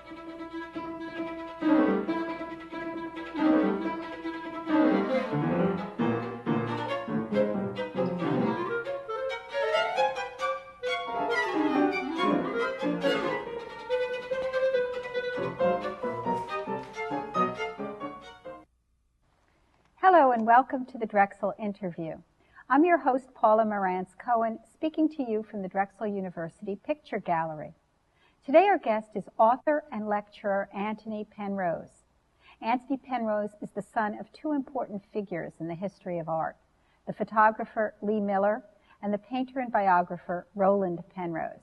Hello and welcome to the Drexel interview. I'm your host, Paula Marantz-Cohen, speaking to you from the Drexel University Picture Gallery. Today our guest is author and lecturer Antony Penrose. Antony Penrose is the son of two important figures in the history of art, the photographer Lee Miller and the painter and biographer Roland Penrose.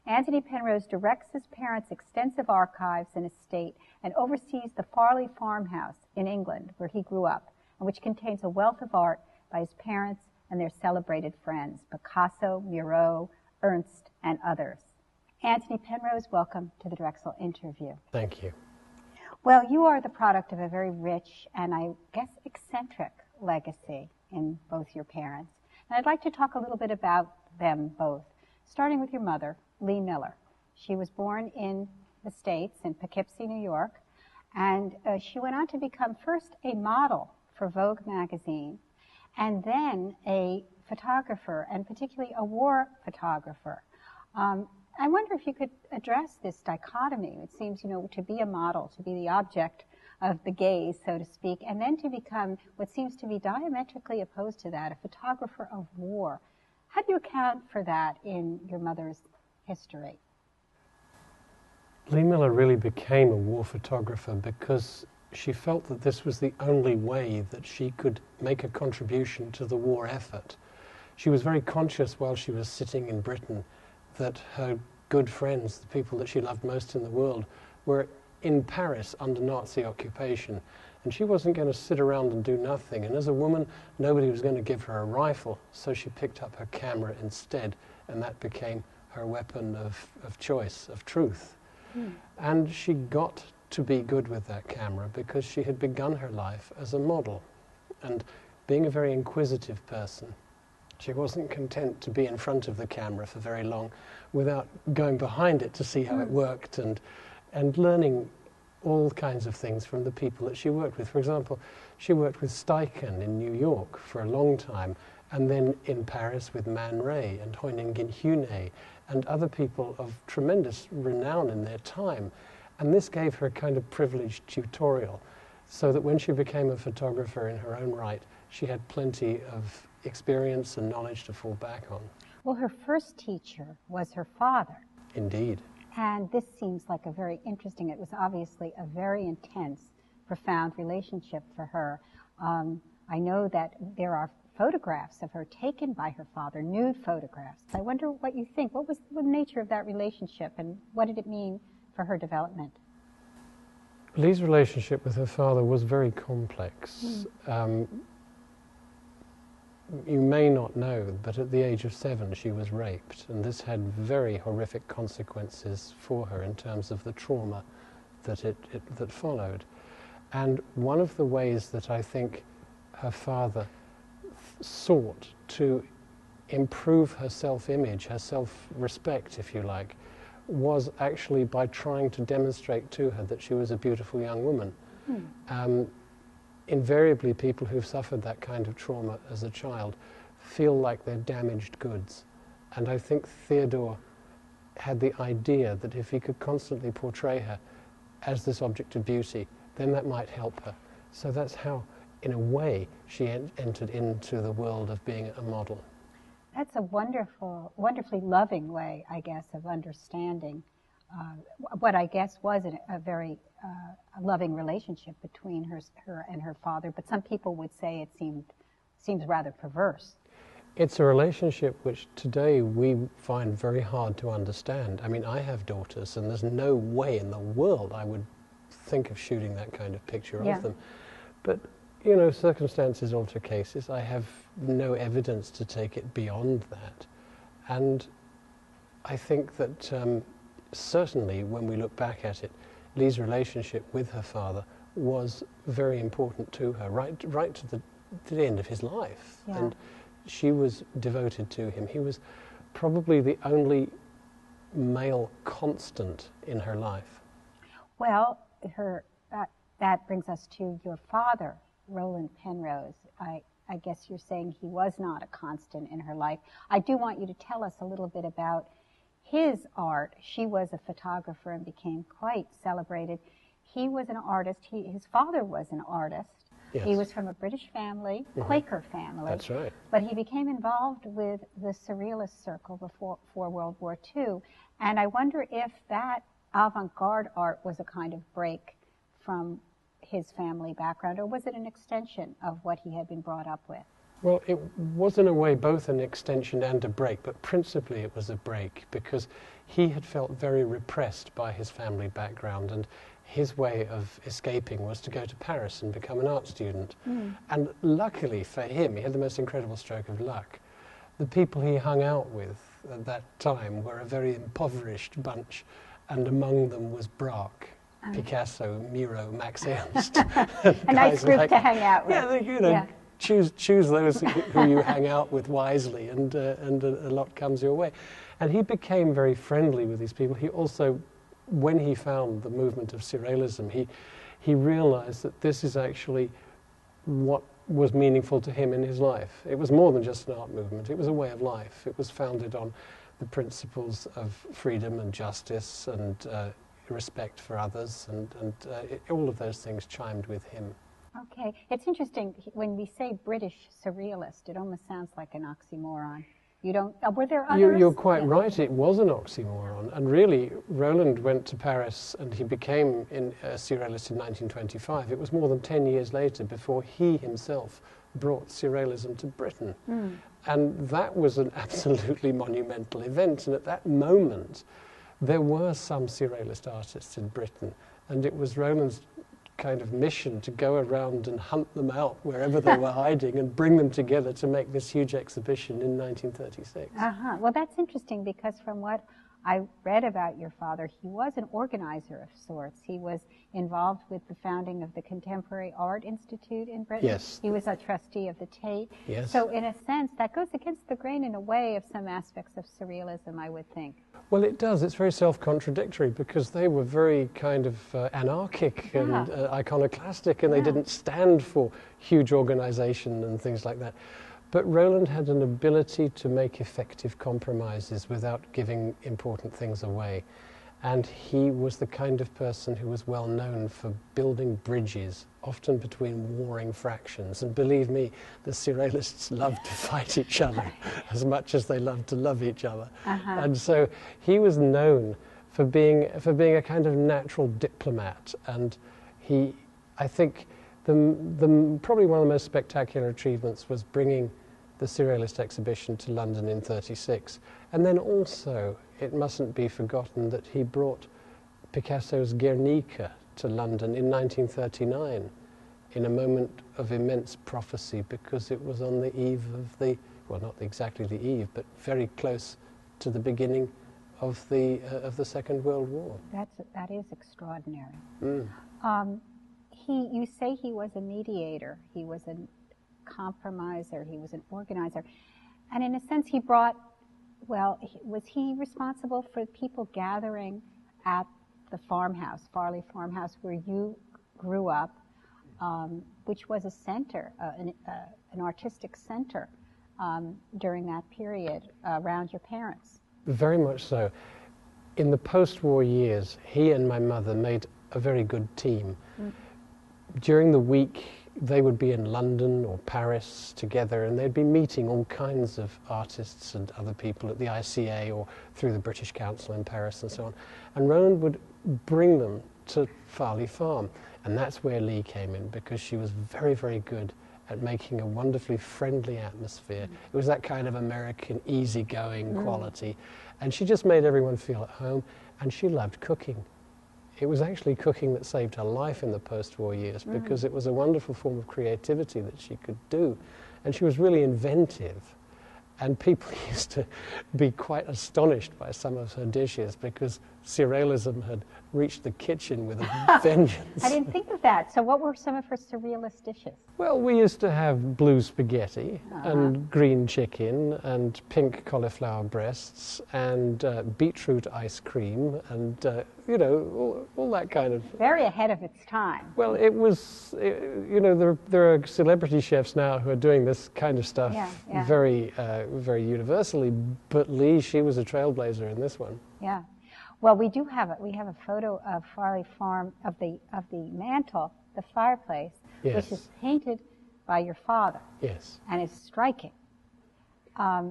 Antony Penrose directs his parents' extensive archives and estate and oversees the Farley Farmhouse in England, where he grew up, and which contains a wealth of art by his parents and their celebrated friends, Picasso, Miro, Ernst, and others. Antony Penrose, welcome to the Drexel interview. Thank you. Well, you are the product of a very rich and I guess eccentric legacy in both your parents. And I'd like to talk a little bit about them both, starting with your mother, Lee Miller. She was born in the States, in Poughkeepsie, New York, and she went on to become first a model for Vogue magazine, and then a photographer, and particularly a war photographer. I wonder if you could address this dichotomy. It seems, to be a model, to be the object of the gaze, so to speak, and then to become what seems to be diametrically opposed to that, a photographer of war. How do you account for that in your mother's history? Lee Miller really became a war photographer because she felt that this was the only way that she could make a contribution to the war effort. She was very conscious while she was sitting in Britain that her good friends, the people that she loved most in the world, were in Paris under Nazi occupation, and she wasn't going to sit around and do nothing. And as a woman, nobody was going to give her a rifle, so she picked up her camera instead, and that became her weapon of choice, of truth. And she got to be good with that camera because she had begun her life as a model. And being a very inquisitive person, she wasn't content to be in front of the camera for very long without going behind it to see how it worked and learning all kinds of things from the people that she worked with. For example, she worked with Steichen in New York for a long time, and then in Paris with Man Ray and Hoyningen-Huene and other people of tremendous renown in their time. And this gave her a kind of privileged tutorial, so that when she became a photographer in her own right, she had plenty of experience and knowledge to fall back on. Well, her first teacher was her father. Indeed. And this seems like a very interesting, it was obviously a very intense, profound relationship for her. I know that there are photographs of her taken by her father, nude photographs. I wonder what you think. What was the nature of that relationship, and what did it mean for her development? Lee's relationship with her father was very complex. You may not know, but at the age of 7 she was raped, and this had very horrific consequences for her in terms of the trauma that that followed. And one of the ways that I think her father sought to improve her self-image, her self-respect, if you like, was actually by trying to demonstrate to her that she was a beautiful young woman. Invariably, people who've suffered that kind of trauma as a child feel like they're damaged goods. And I think Theodore had the idea that if he could constantly portray her as this object of beauty, then that might help her. So that's how, in a way, she entered into the world of being a model. That's a wonderfully loving way, I guess, of understanding what I guess was a very loving relationship between her and her father. But some people would say it seems rather perverse. It's a relationship which today we find very hard to understand. I mean, I have daughters, and there's no way in the world I would think of shooting that kind of picture of them. But circumstances alter cases. I have no evidence to take it beyond that. And I think that certainly when we look back at it, Lee's relationship with her father was very important to her, right to the end of his life. Yeah. And she was devoted to him. He was probably the only male constant in her life. Well, that brings us to your father, Roland Penrose. I guess you're saying he was not a constant in her life. I do want you to tell us a little bit about his art. She was a photographer and became quite celebrated. He was an artist. His father was an artist. Yes. He was from a British family, Quaker family. That's right. But he became involved with the surrealist circle before World War II. And I wonder if that avant-garde art was a kind of break from his family background, or was it an extension of what he had been brought up with? Well, it was in a way both an extension and a break, but principally it was a break because he had felt very repressed by his family background, and his way of escaping was to go to Paris and become an art student. And luckily for him, he had the most incredible stroke of luck. The people he hung out with at that time were a very impoverished bunch, and among them was Braque, Picasso, Miro, Max Ernst. A nice group to hang out with. Yeah, choose those who you hang out with wisely, and a lot comes your way. And he became very friendly with these people. He also, when he found the movement of surrealism, he realized that this is actually what was meaningful to him in his life. It was more than just an art movement. It was a way of life. It was founded on the principles of freedom and justice and respect for others, and all of those things chimed with him. Okay. It's interesting, when we say British surrealist, it almost sounds like an oxymoron. You don't, were there others? You're quite right, it was an oxymoron. And really, Roland went to Paris and he became a surrealist in 1925. It was more than 10 years later before he himself brought surrealism to Britain. And that was an absolutely monumental event. And at that moment, there were some surrealist artists in Britain, and it was Roland's kind of mission to go around and hunt them out wherever they were hiding and bring them together to make this huge exhibition in 1936. Well, that's interesting, because from what I read about your father, he was an organizer of sorts. He was involved with the founding of the Contemporary Art Institute in Britain. Yes. He was a trustee of the Tate. Yes. So in a sense, that goes against the grain in a way of some aspects of surrealism, I would think. Well, it does. It's very self-contradictory, because they were very kind of anarchic and iconoclastic, and they didn't stand for huge organization and things like that. But Roland had an ability to make effective compromises without giving important things away. And he was the kind of person who was well known for building bridges, often between warring fractions. And believe me, the surrealists loved to fight each other as much as they loved to love each other. And so he was known for being a kind of natural diplomat. And I think probably one of the most spectacular achievements was bringing the Surrealist exhibition to London in '36. And then also, it mustn't be forgotten that he brought Picasso's Guernica to London in 1939 in a moment of immense prophecy, because it was on the eve of well, not exactly the eve, but very close to the beginning of the Second World War. That is extraordinary. You say he was a mediator, he was a compromiser, he was an organizer, and in a sense he brought, was he responsible for people gathering at the farmhouse, Farley Farmhouse, where you grew up, which was a center, an artistic center during that period around your parents? Very much so. In the post-war years, he and my mother made a very good team. During the week, they would be in London or Paris together, and they'd be meeting all kinds of artists and other people at the ICA or through the British Council in Paris and so on. And Roland would bring them to Farley Farm, and that's where Lee came in, because she was very, very good at making a wonderfully friendly atmosphere. It was that kind of American easygoing quality, and she just made everyone feel at home, and she loved cooking. It was actually cooking that saved her life in the post-war years, because it was a wonderful form of creativity that she could do. And she was really inventive. And people used to be quite astonished by some of her dishes, because Surrealism had reached the kitchen with a vengeance. I didn't think of that. So what were some of her surrealist dishes? Well, we used to have blue spaghetti and green chicken and pink cauliflower breasts and beetroot ice cream and, you know, all that kind of... Very ahead of its time. Well, it was, you know, there are celebrity chefs now who are doing this kind of stuff very, very universally, but Lee, she was a trailblazer in this one. Yeah. Well, we have a photo of Farley Farm, of the mantle, the fireplace, which is painted by your father. Yes. And it's striking. I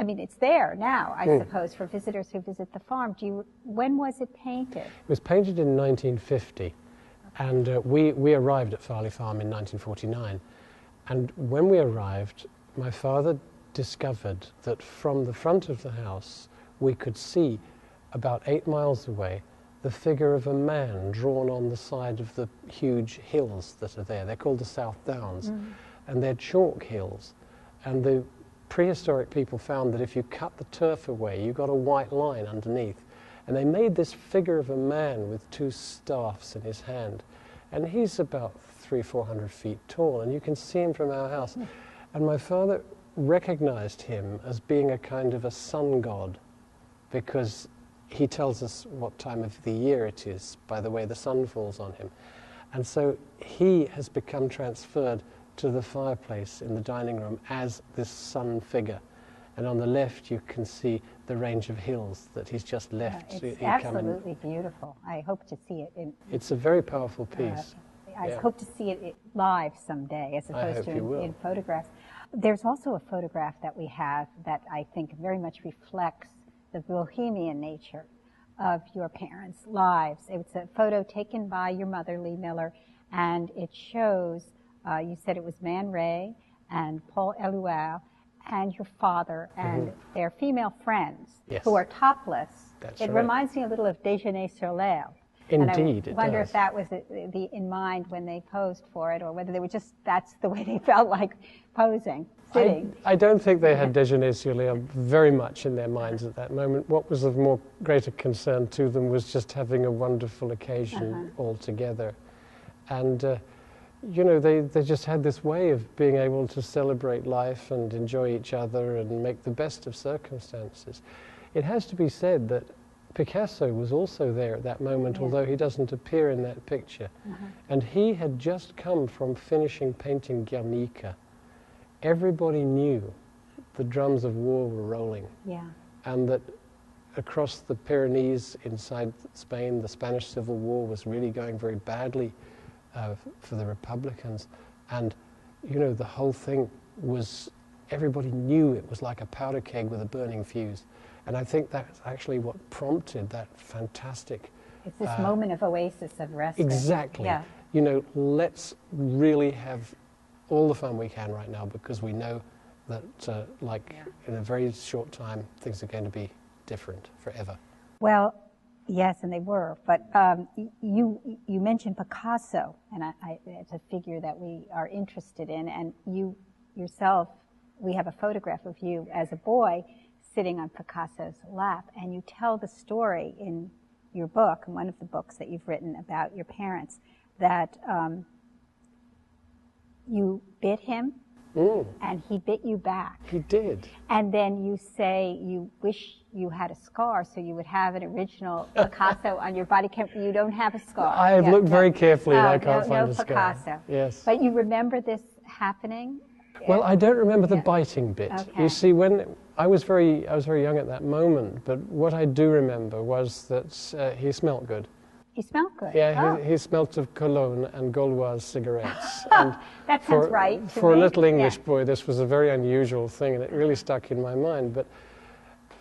mean, it's there now, I suppose, for visitors who visit the farm. When was it painted? It was painted in 1950, and we arrived at Farley Farm in 1949. And when we arrived, my father discovered that from the front of the house, we could see about 8 miles away the figure of a man drawn on the side of the huge hills that are there. They're called the South Downs, and they're chalk hills. And the prehistoric people found that if you cut the turf away, you got a white line underneath. And they made this figure of a man with 2 staffs in his hand. And he's about 300-400 feet tall, and you can see him from our house. And my father recognized him as being a kind of a sun god, because he tells us what time of the year it is by the way the sun falls on him. And so he has become transferred to the fireplace in the dining room as this sun figure. And on the left you can see the range of hills that he's just left. It's absolutely beautiful. I hope to see it in... It's a very powerful piece. I hope to see it live someday as opposed to in photographs. There's also a photograph that we have that I think very much reflects the Bohemian nature of your parents' lives. It's a photo taken by your mother, Lee Miller, and it shows, you said it was Man Ray and Paul Eluard and your father and their female friends who are topless. It reminds me a little of Déjeuner sur l'herbe. Indeed, and I wonder if that was in mind when they posed for it, or whether they were just, that's the way they felt like posing, sitting. I don't think they had Déjeuner sur l'herbe very much in their minds at that moment. What was of more greater concern to them was just having a wonderful occasion all together. And, you know, they just had this way of being able to celebrate life and enjoy each other and make the best of circumstances. It has to be said that Picasso was also there at that moment, although he doesn't appear in that picture. And he had just come from finishing painting Guernica. Everybody knew the drums of war were rolling, and that across the Pyrenees inside Spain, the Spanish Civil War was really going very badly for the Republicans. And, you know, the whole thing was, everybody knew it was like a powder keg with a burning fuse. And I think that's actually what prompted that fantastic... It's this moment of oasis, of respite. Exactly. Yeah. You know, let's really have all the fun we can right now, because we know that, in a very short time, things are going to be different forever. Well, yes, and they were. But you mentioned Picasso, and it's a figure that we are interested in. And you yourself, we have a photograph of you as a boy sitting on Picasso's lap, and you tell the story in your book, in one of the books that you've written about your parents, that you bit him, and he bit you back. He did. And then you say you wish you had a scar so you would have an original Picasso on your body. You don't have a scar. I have looked very carefully and I can't find a scar. No Picasso. Yes. But you remember this happening? Well, I don't remember the biting bit. Okay. You see, when I was very young at that moment, but what I do remember was that he smelt good. He smelled good? Yeah, he smelt of cologne and Gauloise cigarettes. And that sounds right to For me. a little English boy, this was a very unusual thing, and it really stuck in my mind. But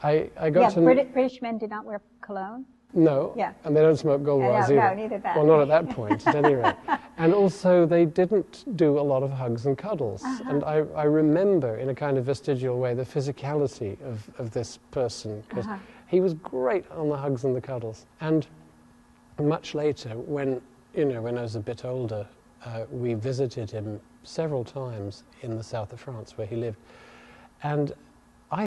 I got to... British men did not wear cologne? No, and they don't smoke Gauloise either. No, neither that. Well, not at that point, at any rate. And also, they didn't do a lot of hugs and cuddles. And I remember, in a kind of vestigial way, the physicality of this person, because he was great on the hugs and the cuddles. And much later, when I was a bit older, we visited him several times in the south of France, where he lived. And